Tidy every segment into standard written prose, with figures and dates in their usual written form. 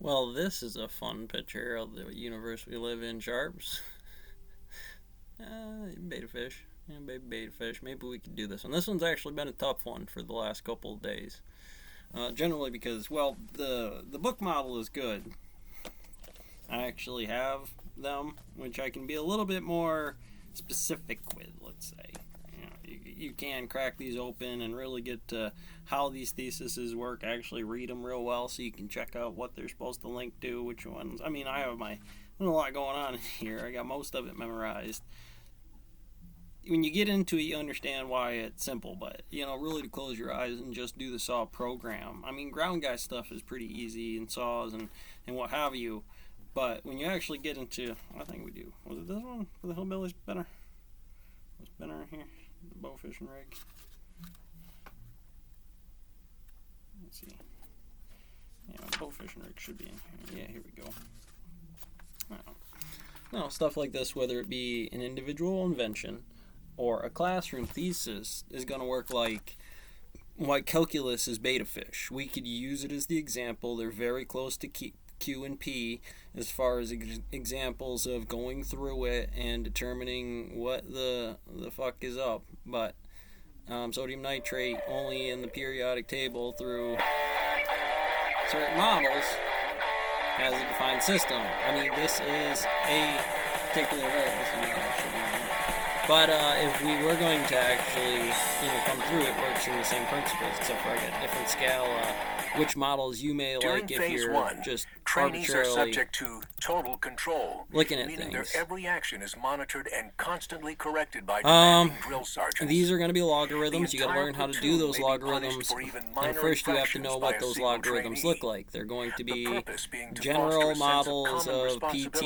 Well, this is a fun picture of the universe we live in, Sharps. Beta fish. Yeah, baby beta fish. Maybe we could do this one. This one's actually been a tough one for the last couple of days. Generally because, well, the book model is good. I actually have them, which I can be a little bit more specific with, let's say. You can crack these open and really get to how these theses work, actually read them real well so you can check out what they're supposed to link to, which ones. I mean, there's a lot going on in here. I got most of it memorized. When you get into it, you understand why it's simple, but, really to close your eyes and just do the saw program. I mean, ground guy stuff is pretty easy, and saws and what have you, but when you actually get into, I think we do, was it this one for the hillbilly spinner? The spinner here, the bow fishing rig. Let's see. Yeah, my bow fishing rig should be in here. Yeah, here we go. No, stuff like this, whether it be an individual invention or a classroom thesis, is going to work like why calculus is beta fish. We could use it as the example. They're very close to Q and P as far as examples of going through it and determining what the fuck is up. But sodium nitrate only in the periodic table through certain models has a defined system. I mean, this is a particular but if we were going to actually come through, it works in the same principles, except for I got different scale. Which models you may During like if phase you're one, just trainees are arbitrarily subject to total control, looking at meaning things. their every action is monitored and constantly corrected by demanding drill sergeants. These are going to be logarithms. You got to learn how to do those logarithms. And first you have to know what those logarithms look like. They're going to be general models of PT,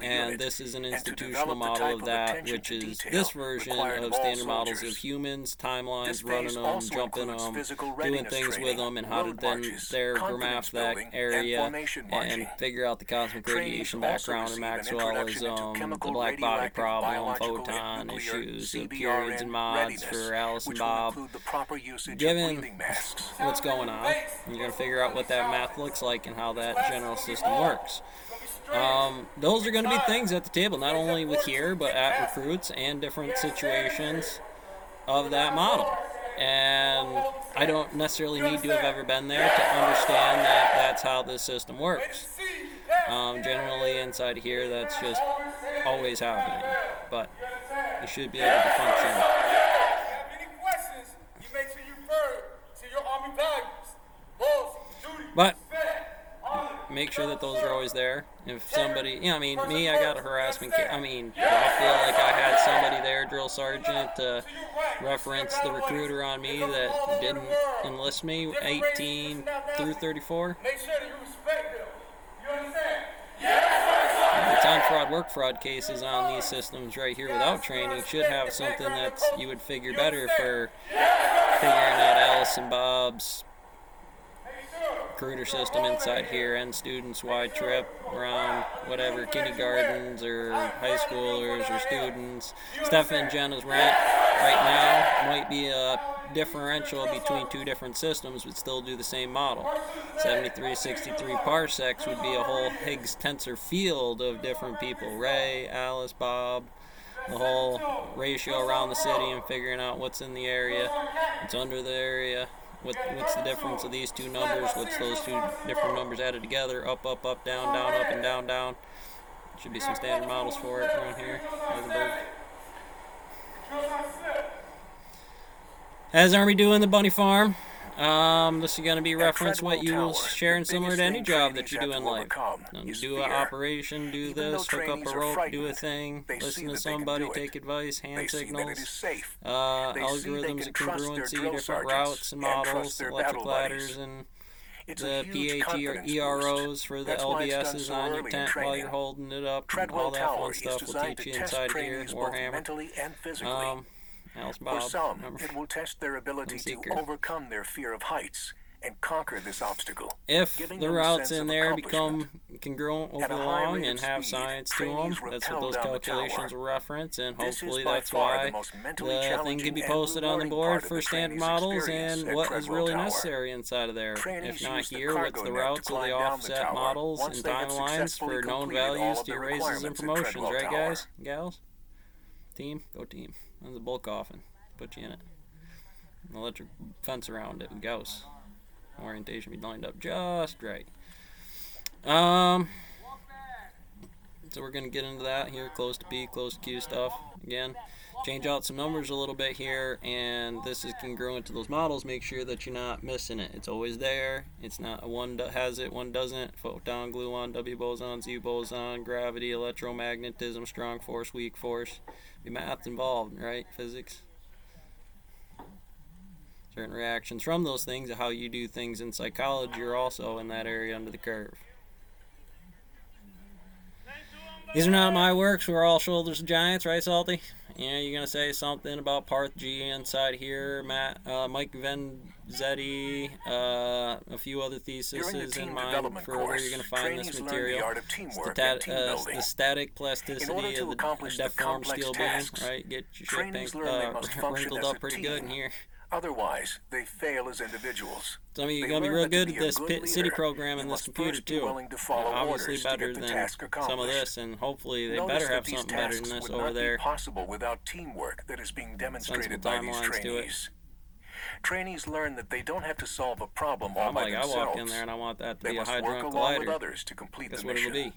and this is an institutional model of that, which is this version of standard models of humans, timelines, running them, jumping them, doing things with them, and how to then graph that area and figure out the cosmic radiation background in Maxwellism, the black body problem, photon issues, periods and mods for Alice and Bob. Given what's going on, you're going to figure out what that math looks like and how that general system works. Those are going to be things at the table, not only with here, but at recruits and different situations of that model. And I don't necessarily need to have ever been there to understand that that's how this system works. Generally inside here, that's just always happening, but you should be able to function. If you have any questions, you make sure you refer to your Army values, laws, duty, But respect, make sure that those are always there. If somebody, me, I got a harassment case. I feel like I had somebody there, drill sergeant, reference the recruiter on me that didn't enlist me, 18 through 34. make sure that you respect them. You understand? The time fraud, work fraud cases on these systems right here without training should have something that you would figure better for figuring out Alice and Bob's recruiter system inside here, and students wide trip around whatever kindergartens or high schoolers or students. Steph and Jenna's rent right now might be a differential between two different systems, but still do the same model. 7363 parsecs would be a whole Higgs tensor field of different people: Ray, Alice, Bob, the whole ratio around the city, and figuring out what's in the area, what's under the area, what's the difference of these two numbers, what's those two different numbers added together, up, up, up, down, down, up, and down, down. Should be some standard models for it around here. As Army doing the bunny farm. This is going to be reference what you will share in similar to any job that you do in life. Do an operation, do this, hook up a rope, do a thing, listen to somebody, take advice, hand signals, algorithms of congruency, different routes and models, electric ladders, and the PAT or EROs for the LBSs on your tent while you're holding it up, and all that fun stuff will teach you inside here, Warhammer. Alice Bob, for some, it will test their ability to overcome their fear of heights and conquer this obstacle. If the routes in there become congruent over At a the high long rate and of have speed, science to them. trainees That's rappel what those down the calculations tower. will reference, and This is hopefully by that's far why the most mentally the thing challenging can be and posted on the rewarding board part of for the standard trainee's models experience and at what is Treadwell really Tower. necessary inside of there. Trainees If not use the here, what's cargo the net to routes of climb the down the offset tower models once and they have timelines successfully for known completed all values of to the your races and requirements at promotions, Treadwell right, Tower. guys? Gals? Team? Go team. That's a bull coffin. Put you in it. An electric fence around it with gauss. Orientation be lined up just right. So we're going to get into that here, close to P, close to Q stuff. Again, change out some numbers a little bit here, and this is congruent to those models. Make sure that you're not missing it. It's always there. It's not one has it, one doesn't. Photon, gluon, W boson, Z boson, gravity, electromagnetism, strong force, weak force. Be math involved, right? Physics. Certain reactions from those things, how you do things in psychology, are also in that area under the curve. These are not my works. We're all shoulders of giants, right, Salty? Yeah, you're going to say something about Parth G inside here, Mike Venzetti, a few other theses in mind for where you're going to find this material. The static plasticity of the deformed steel beam, right? Get your shit wrinkled up pretty good in here. Otherwise, they fail as individuals. Some of you are going to be real good at this city program in this computer, too. Obviously better than some of this, and hopefully they better have something better than this over there. Possible without teamwork that is being demonstrated by these trainees. Trainees learn that they don't have to solve a problem all by themselves. I walk in there and I want that to be a Hadron Collider. Along with others to complete That's the what mission. it'll be.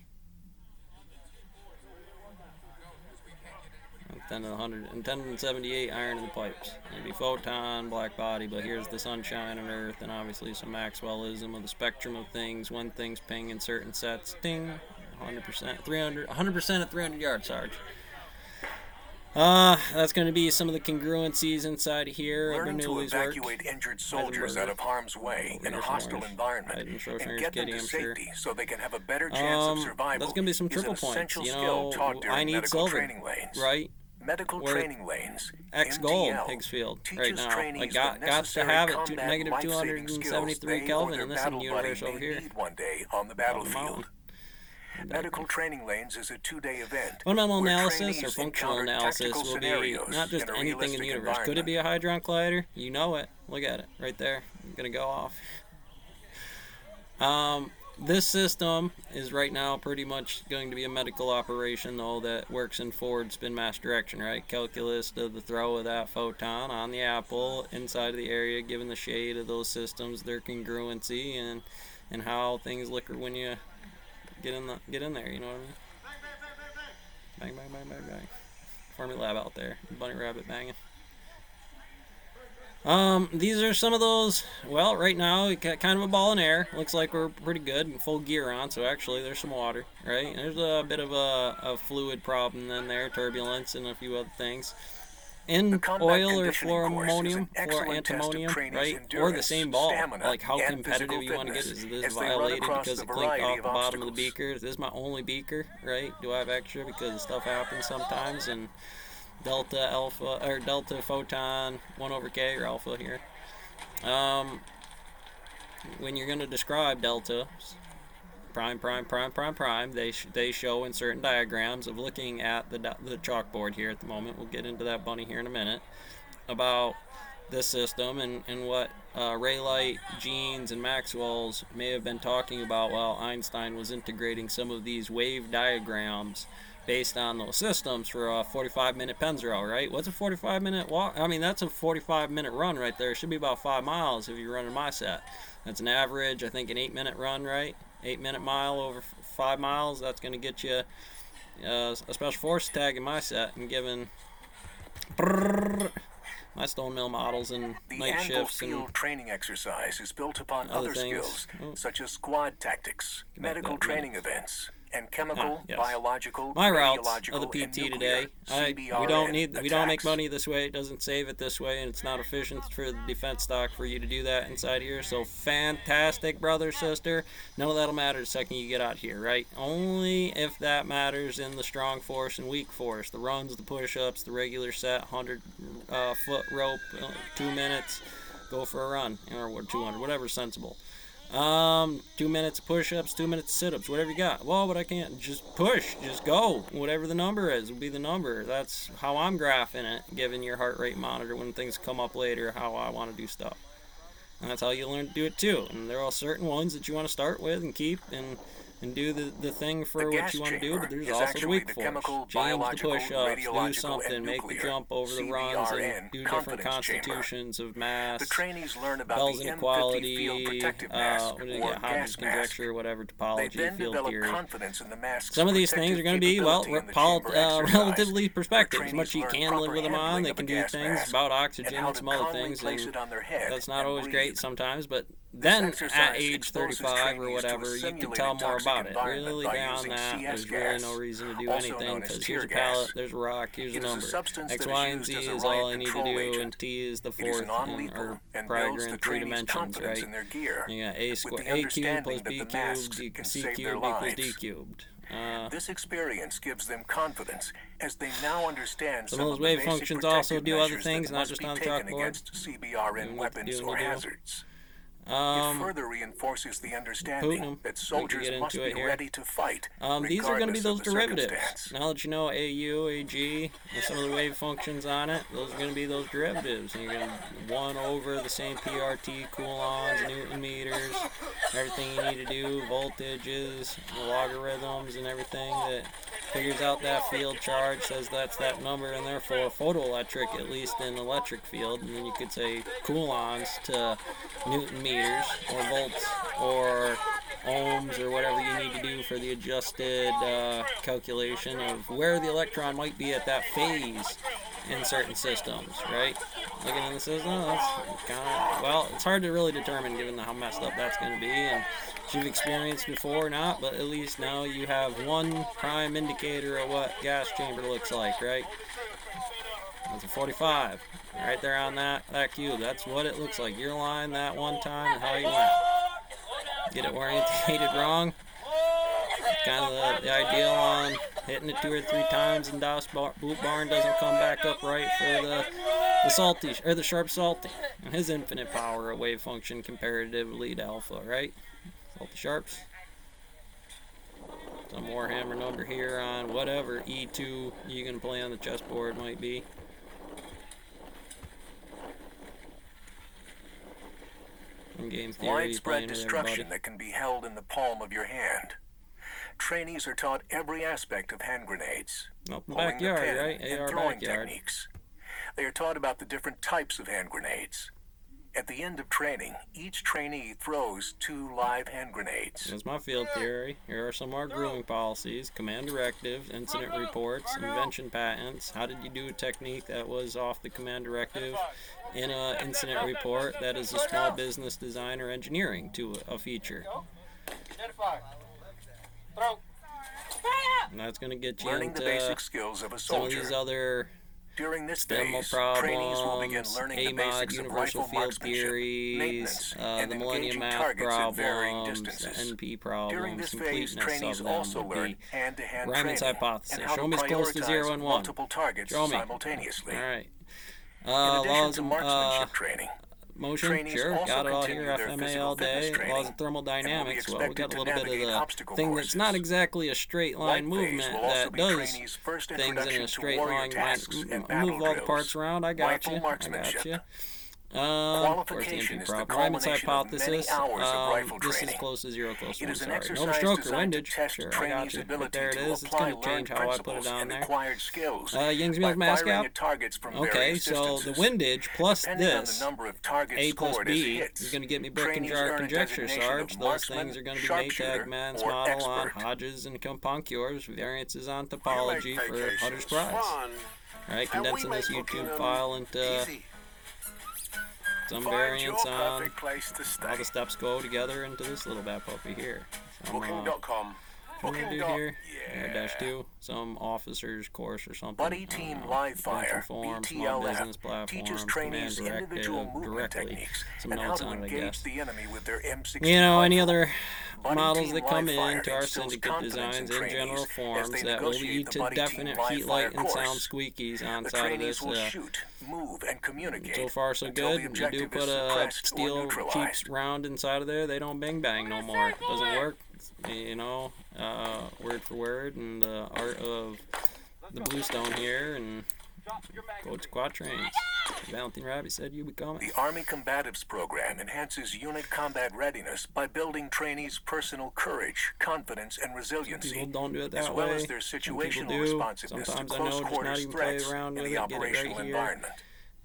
1078 iron in the pipes. It'd be photon, black body, but here's the sunshine and earth, and obviously some Maxwellism of the spectrum of things when things ping in certain sets. Ding, 100%, 100% at 300 yards, Sarge. That's going to be some of the congruencies inside here. Learning to evacuate injured soldiers out of harm's way in a hostile environment and get them to safety so they can have a better chance of survival. That's going to be some triple points. You know, I need silver, right? Medical training lanes. X gold, Higgsfield, right now. I got to have it to negative 273 Kelvin in this universe over here. One day on the battlefield. Medical training lanes is a 2-day event. Fundamental analysis or functional analysis will be not just anything in the universe. Could it be a Hadron Collider? You know it. Look at it right there. I'm going to go off. This system is right now pretty much going to be a medical operation, though, that works in forward spin mass direction, right? Calculus of the throw of that photon on the apple inside of the area, given the shade of those systems, their congruency, and how things look when you get in there, you know what I mean? Bang, bang, bang, bang, bang. Formulab out there. Bunny rabbit banging. These are some of those. Well, right now we got kind of a ball in air. Looks like we're pretty good and full gear on. So actually, there's some water, right? There's a bit of a fluid problem in there, turbulence, and a few other things. In oil or fluoroammonium or antimonium, right? Or the same ball. Like how competitive you want to get. Is this violated because it clinked off the bottom of the beaker? Is this my only beaker, right? Do I have extra because stuff happens sometimes? And delta alpha or delta photon 1/K or alpha here. When you're going to describe delta prime, they show in certain diagrams of looking at the chalkboard here at the moment. We'll get into that bunny here in a minute about this system and what Raylight, Jeans, and Maxwell's may have been talking about while Einstein was integrating some of these wave diagrams based on those systems for a 45-minute Penzero, right? What's a 45-minute walk? I mean, that's a 45-minute run right there. It should be about 5 miles if you're running my set. That's an average, I think, an 8-minute run, right? 8-minute mile over 5 miles. That's going to get you a special force tag in my set. And given my stone mill models and night shifts and training exercise is built upon other skills such as squad tactics, medical training events, and chemical, biological, my routes of the PT today. We don't make money this way. It doesn't save it this way, and it's not efficient for the defense stock for you to do that inside here. So fantastic, brother, sister. None of that'll matter the second you get out here, right? Only if that matters in the strong force and weak force. The runs, the push-ups, the regular set, 100-foot rope, 2 minutes, go for a run, or 200, whatever's sensible. 2 minutes of push-ups, 2 minutes of sit-ups, whatever you got. Well, but I can't just push, just go. Whatever the number is will be the number. That's how I'm graphing it, giving your heart rate monitor when things come up later, how I want to do stuff. And that's how you learn to do it too. And there are certain ones that you want to start with and keep and do the thing for what you want to do, but there's also the weak force. Change the push-ups, do something, make the jump over the runs, and do different constitutions of mass, Bell's inequality, what did you get, Hodge's conjecture, whatever, topology, field theory. Some of these things are going to be, well, relatively perspective. As much as you can live with them on, they can do things about oxygen and some other things, and that's not always great sometimes, but then at age 35 or whatever, you can tell more about it. Really beyond that, there's really no reason to do anything, because here's a palette, there's a rock, here's a number. X, Y, and Z is all I need to do, and T is the fourth, or Prager in 3 dimensions, right? You got A cubed plus B cubed, C cubed equals D cubed. This experience gives them confidence as they now understand some of those wave functions also do other things, not just on the chalkboard. CBRN weapons or hazards. It further reinforces the understanding that soldiers must be ready to fight. These are going to be those derivatives. Now that you know AU, AG, and some of the wave functions on it, those are going to be those derivatives. And you're going to 1 over the same PRT, coulombs, Newton meters, everything you need to do, voltages, logarithms, and everything that figures out that field charge, says that's that number, and therefore photoelectric, at least in electric field. And then you could say coulombs to Newton meters, or volts, or ohms, or whatever you need to do for the adjusted calculation of where the electron might be at that phase in certain systems, right? Looking in the system, that's kind of, well, it's hard to really determine given how messed up that's going to be, and if you've experienced before or not, but at least now you have one prime indicator of what gas chamber looks like, right? That's a 45. Right there on that cube. That's what it looks like. Your line that one time and how you went. Get it orientated wrong. Kind of the ideal on hitting it 2 or 3 times and DOS boot barn doesn't come back up right for the salty, or the sharp salty. And his infinite power of wave function comparatively to alpha, right? Salty sharps. Some Warhammer number here on whatever E2 you can play on the chessboard might be. Game theory, widespread destruction that can be held in the palm of your hand. Trainees are taught every aspect of hand grenades, backyard, right? and AR throwing backyard. techniques. They are taught about the different types of hand grenades. At the end of training, each trainee throws 2 live hand grenades. That's my field theory. Here are some of our grooming policies: command directives, incident reports, invention patents. How did you do a technique that was off the command directive in an incident report? That is a small business design or engineering to a feature. And that's going to get you learning into the basic skills of a soldier. some of these other During this demo phase, trainees will begin problems, learning the AMOD, basics of universal rifle field marksmanship, theories, maintenance, and the Millennium engaging Math targets at varying problems, the distances. NP During problems, this phase, completeness trainees of them also would learn be hand-to-hand Ryman's training hypothesis. and how Show me as to close to 0 prioritize and 1. multiple targets Show me. simultaneously. All right. In addition Laws to of marksmanship training, motion, trainees sure, also got it all continue here, their FMA physical all day, fitness training laws of thermodynamics. and will Well, be we got a expected little to bit of navigate the obstacle thing that's not courses. exactly a straight line Light phase movement will also that be does trainees' first things in introduction a to straight warrior line. tasks and Move battle all the drills, parts around, I got rifle you. I got marksmanship. you. Of course, the Qualification NP is the problem. Ryman's culmination of many hypothesis. hours of rifle This is training. close to 0, close to It 1, is an sorry. exercise Nova stroke or designed to windage. test Sure, I got trainees' you. But ability there it to is. It's apply going to change learned how I put it principles on and there. acquired skills Ying's by mass firing gap. at targets from Okay, various so distances. the windage plus Depending on this, the number of targets A plus scored as B, hits, is going to get me brick and trainees jar earn a conjecture, designation Sarge. of Those marksman, things are going to be sharpshooter, Maytag Man's or model on expert. Hodges and Compuncures, variances on topology for Hutter's Prize. Alright, condensing this YouTube file into some variants on how the steps go together into this little bad puppy here. Booking.com. What we're going to do here, -2, some officer's course or something. Buddy Team Live Fire, Form, small business BTLF, platform, teaches command trainees individual directive, movement directly. techniques Some and how notes to on it, I engage guess. the enemy with their M60 You know, any rifle. other budding models team that come live fire into our instills syndicate confidence designs in in general trainees as forms they that will negotiate lead the to budding team definite live heat, fire light, and sound course. squeakies on The side of trainees this. will shoot, move, and communicate So far, so until good. the You objective do is put a suppressed or steel cheap neutralized. round inside of there, they don't bang bang no more. Doesn't work. You know, word for word, and the art of the bluestone here, and Coach Quatrains. Valentine Rabbit said you would come. The Army Combatives Program enhances unit combat readiness by building trainees' personal courage, confidence, and resiliency, People don't do it as that well way. as their Some people situational do. responsiveness Sometimes to I know close just not quarters even play threats around in with the it, get it operational right here, environment.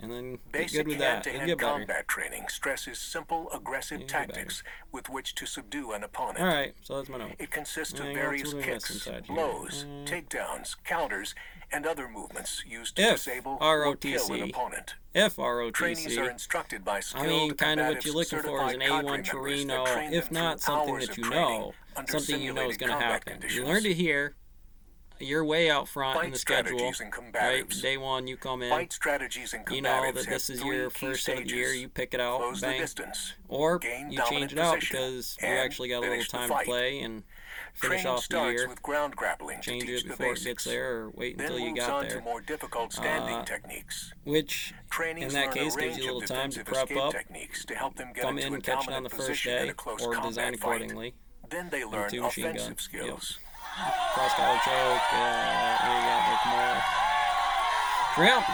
and then get Basic good with that. You'll hand-to-hand get better. combat training stresses simple, aggressive You'll get tactics with which to subdue an opponent. Alright, so that's my note. It consists of Anything else various we missed kicks, inside here? blows, takedowns, counters, and other movements used to If disable or kill an ROTC, opponent. if Trainees are ROTC, instructed by I skilled, mean, kind of what combatives, you're looking for is an certified A1 cadre members that Torino, train if them not through something hours that of you training know, under something you know is simulated going to combat happen. You conditions. learned it here, you're way out front in Fight the schedule, strategies and right? combatives. Day one, you come in, Fight strategies and you know combatives that this have is three your key first set of the year, stages. you pick it out, Close the bang, distance, or gain you dominant change it out position, because you and actually got a little finish the time to fight. play and finish Training off the starts year, with ground grappling change to teach it the before it basics. gets there, or wait Then until you moves got on there. to more difficult standing techniques. Which, Trainees in that learn case, a gives range you a of little time to defensive prep escape up, techniques to help them get come into in a and catch it on dominant the first position in day, a close or combat design fight. accordingly. Then they learn two machine offensive guns. skills. Cross collar choke, here you got Rick Moore. Shrimp.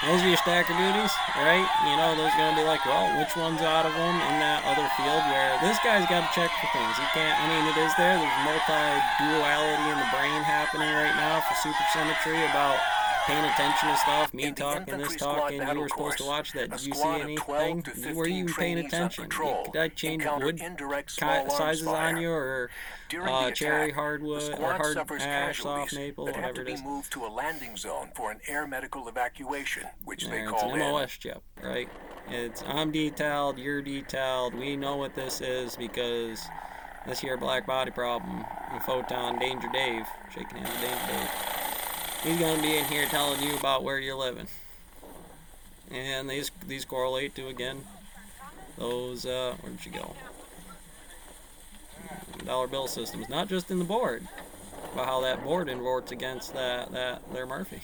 Those are your stacker duties, right? You know, those are going to be like, well, which one's out of them in that other field where this guy's got to check for things. He can't, I mean, it is there. There's multi-duality in the brain happening right now for supersymmetry about paying attention to stuff, me In the talking, this infantry squad talking, you battle were supposed to course, watch that. a Did you see squad of 12 anything? to 15 Were you even paying trainees on attention? patrol Did I change encounter wood indirect small arms sizes on fire. you, or During the cherry attack, hardwood, the or squad hard suffers ash, soft casualties maple, that have whatever to it be is? moved to a landing zone for an air medical evacuation, which they It's call an in. MOS chip, right? It's I'm detailed, you're detailed, we know what this is because this here black body problem, and Photon Danger Dave, shaking hands with Danger Dave, he's going to be in here telling you about where you're living. And these correlate to, again, those, where'd she go? Dollar bill systems, not just in the board, but how that board inverts against that their Murphy.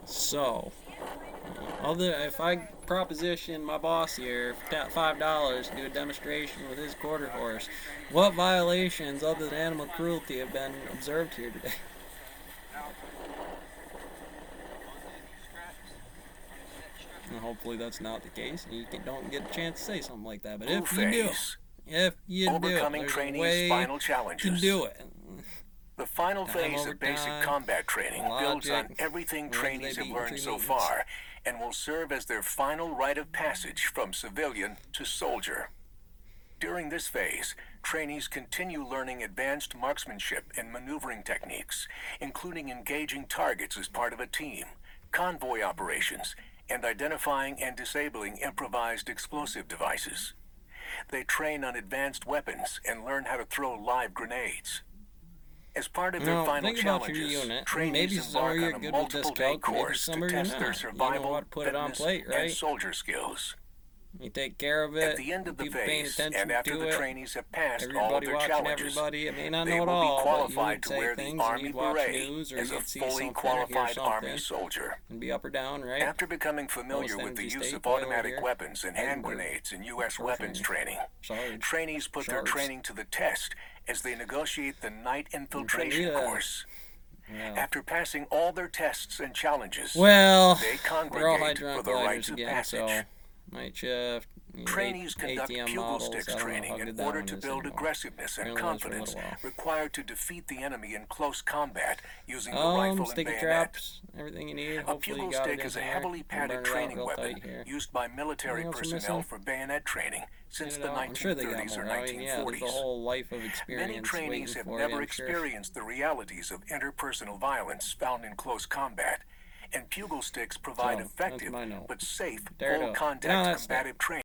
So, if I proposition my boss here for $5 to do a demonstration with his quarter horse, what violations other than animal cruelty have been observed here today? And hopefully that's not the case, and you don't get a chance to say something like that. But if you do, Overcoming there's a trainees' way final to challenges. do it. The final Time phase over of basic time, combat training builds on logic, everything whether trainees they have be learned so intermediates. far and will serve as their final rite of passage from civilian to soldier. During this phase, trainees continue learning advanced marksmanship and maneuvering techniques, including engaging targets as part of a team, convoy operations, and identifying and disabling improvised explosive devices. They train on advanced weapons and learn how to throw live grenades. As part of their Now, final think about your challenges, unit. trainees Maybe some embark you're on a good with multiple-day disc maybe course some to are you're test their not. You know survival, how to put it on fitness, plate, right? and soldier skills. You take care of it. At the end of the people paying phase, attention and after to the it. trainees have passed all of Everybody their watching challenges, everybody. I may not they know it will be all, but you qualified would to say wear the things, or Army you'd watch Beret news, or as a you'd see fully something, or hear qualified something, Army soldier. and be up or down, right? After becoming familiar Most with the NC use State of boiler automatic here. weapons and hand Edinburgh. grenades in U.S. Short weapons range. training, Sarge. trainees put their Shards. training to the test as they negotiate the night infiltration Bandita. course. Yeah. After passing all their tests and challenges, Well, they they're all congregate for hydraulic the gliders rites of again, passage. so night shift. Trainees conduct ATM pupil models. sticks I don't know training how in good that order one to is build anymore. aggressiveness and Apparently it was for a confidence little while. required to defeat the enemy in close combat using the rifle and Sticky bayonet. traps, everything you need. A Hopefully you pugil got it stick in is a here. heavily padded Burn it out training real weapon tight here. used by military Anything else we're personnel missing? for bayonet training since the I'm sure they got 1930s or more. I mean, yeah, there's 1940s. a whole life of experience Many trainees waiting have for never you, I'm sure. experienced the realities of interpersonal violence found in close combat, and pugil sticks provide So, that's effective my note. but safe Tear it full up. contact No, that's combative training.